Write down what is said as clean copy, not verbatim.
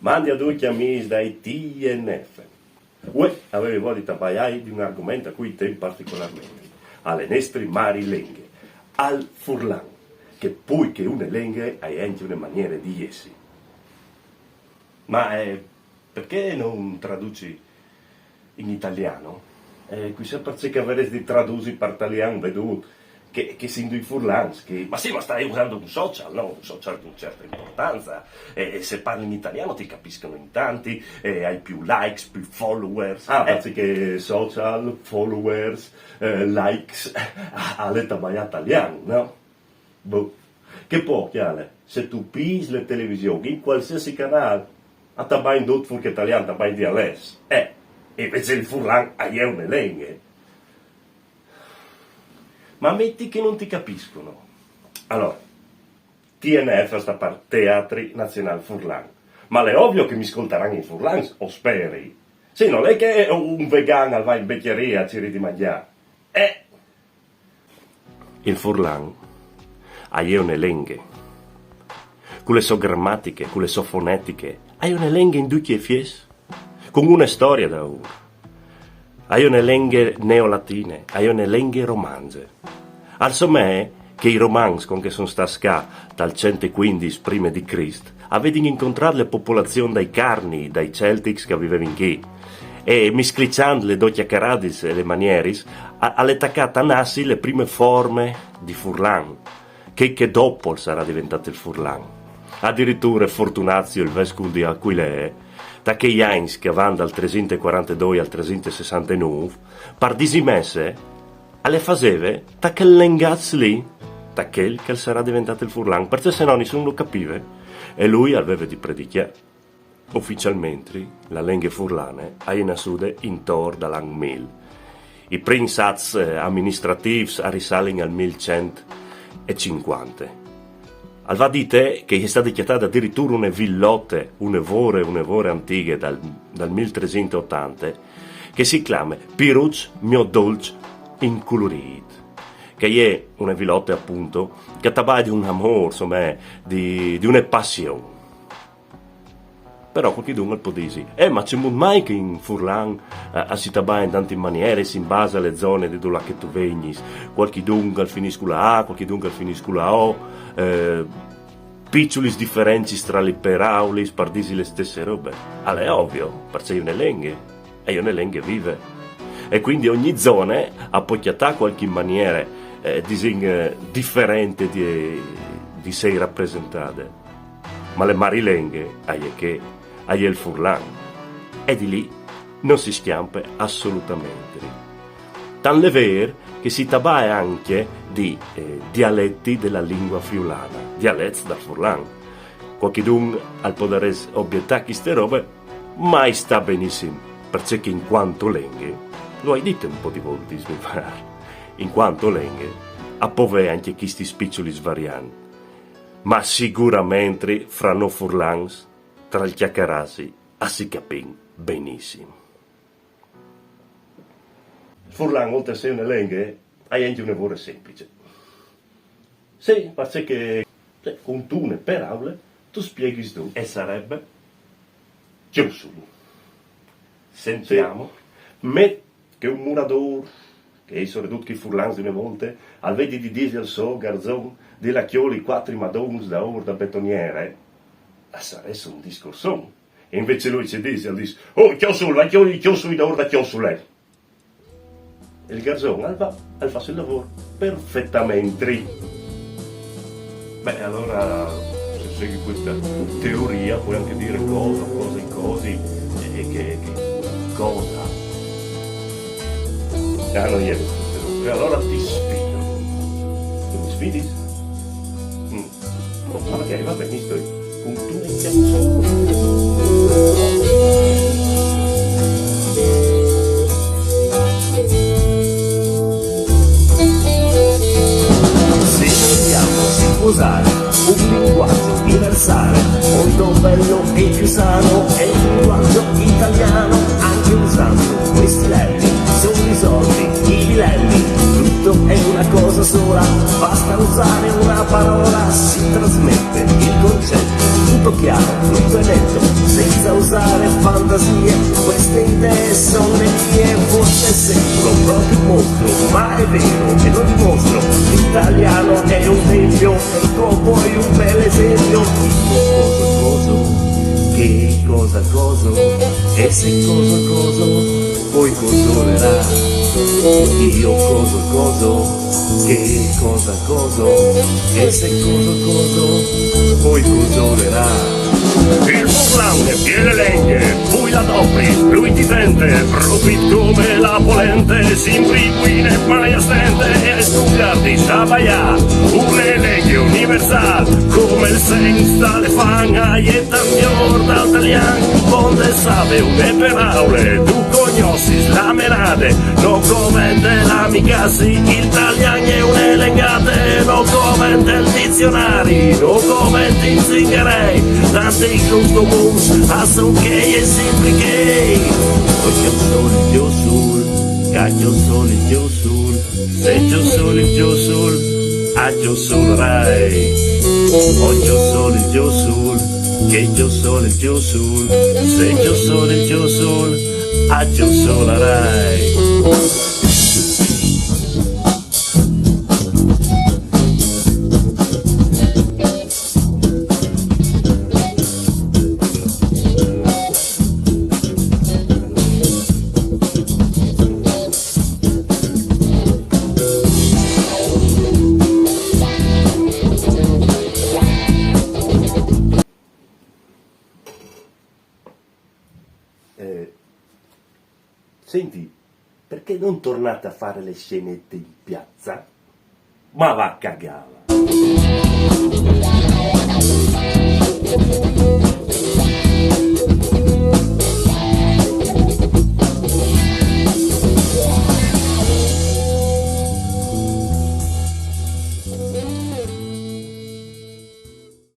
Mandi a due amici dai TNF. Uè, avevi voglia di tabbaiare di un argomento a cui te particolarmente. Alle nostre mari lenghe, al furlan, che poi che une lenghe hai anche una maniera di essi. Ma perché non traduci in italiano? Qui sempre perché avresti tradursi per italiano, vedo che si i furlans, che... Ma sì, ma stai usando un social, no? Un social di una certa importanza, e se parli in italiano ti capiscono in tanti, hai più likes, più followers. Perché social, followers, likes, alle tabaia italiano, no? Boh. Che poi, chiale, se tu pisi le televisioni in qualsiasi canale, a tabai in tutto furche italiano, tabai in dialetto, e invece il furlan è una lingua. Ma metti che non ti capiscono. Allora, TNF sta per Teatri Nazionali Furlan. Ma è ovvio che mi ascolteranno in furlan, o speri. Se non è che un vegano va in beccheria a cercare di mangiare. Il furlan è una lingua. Con le sue grammatiche, con le sue fonetiche, è una lingua in duchi e fies, con una storia da ora. È una lingua neolatine, è una lingua romanze. Alsomè che i romanzi con che sono stati dal 115 prima di Cristo avevano incontrato le popolazioni dai Carni, dai Celtics che vivevano qui e misclicciando le doppie caradis e le manieris alle attaccate a nassi le prime forme di furlan che dopo sarà diventato il furlan. Addirittura Fortunazio, il vescovo di Aquileia, da che gli anni che vanno dal 342 al 369, par disimesse, alle faseve, da che l'engaz lì, da quel che sarà diventato il furlan, perché se no nessuno lo capiva, e lui aveva di predicare. Ufficialmente, la lingua furlane è nascuta intorno dall'anno 1000. I primi sats amministrativi risalgono al 1150. Al va di te che è stata dichiarata addirittura una villotte, un'evore antiche dal 1380, che si chiama Piruc mio dolce incolorit, che è una villotte appunto che parla di un amore, insomma, di una passione. Però qualcuno può dire, ma c'è mai che in furlan si parla in tante maniere, si in base alle zone di dove che tu vegni, qualcuno al finisco la A, qualcuno al finisco la O, piccoli differenze tra le parole, pardisi le stesse robe. Allora è ovvio, perché è una lingua, e una lingua vive. E quindi ogni zona ha pocchiata qualche maniera differente di sé rappresentate. Ma le marilenghe è il furlan, e di lì non si schiampa assolutamente. Tanto è vero che si tabai anche di dialetti della lingua friulana, dialetti da furlan. Qualcuno al potere obiettare queste robe, ma sta benissimo, perché in quanto lingue, lo hai detto un po' di volte, in quanto lingue, appove anche questi spiccioli svariani, ma sicuramente fra no furlans, tra il chiacchierarsi, si capì benissimo. Furlan, oltre a essere una lingua, è anche un lavoro semplice. Sì, perché con tune parole tu spieghi tu, e sarebbe chiuso. Sentiamo, me che un murador, che sono tutti furlans di una volta, al vedi di dire al suo garzon, di la chioli 4 madons da ora da betoniere, sarebbe un discorso. E invece lui ci dice, oh, chiosso, la chioli, chiosso da ora da chiosso lei. Il garzone fa il lavoro perfettamente. Beh, allora se segui questa teoria puoi anche dire cosa in cose e che cosa. Non è e allora ti sfido. Tu mi sfidi? Ma magari va benissimo con tu in usare un linguaggio universale molto bello e più sano è il linguaggio italiano, anche usando questi livelli sono risolti i livelli, tutto è una cosa sola, basta usare una parola, si trasmette il concetto, tutto chiaro, tutto è netto, senza senza usare fantasie, queste idee sono le mie, forse sembro proprio un mostro, ma è vero e lo dimostro, l'italiano è un tempio, e tu vuoi un bel esempio, che cosa coso, e se coso, poi cosolerà. Io coso, che cosa coso, e se coso, poi cosolerà. Il Burland tiene lenghe, poi la doppri, lui ti tente, profit come la polente, sempre guine mai astente, e studiarti sta baia, une lenghe universal, come il senso dalle fanga, e tambior dal talian, onde sabe une paraule, tu cognosci la menade, no commente l'amicassi, il talian è une lengate, no commente il dizionari, no commenti in zingarei, tanti clubs comuns, asum che è sempre che, Oggi ho solo il Dio sul, cacchio solo il Dio sul, se c'ho solo il Dio sul, aggio solo Rai. Oggi ho solo il Dio sul, che c'ho solo il Dio sul, se c'ho solo il Dio sul, aggio solo Rai. Senti, perché non tornate a fare le scenette in piazza? Ma va a cagare!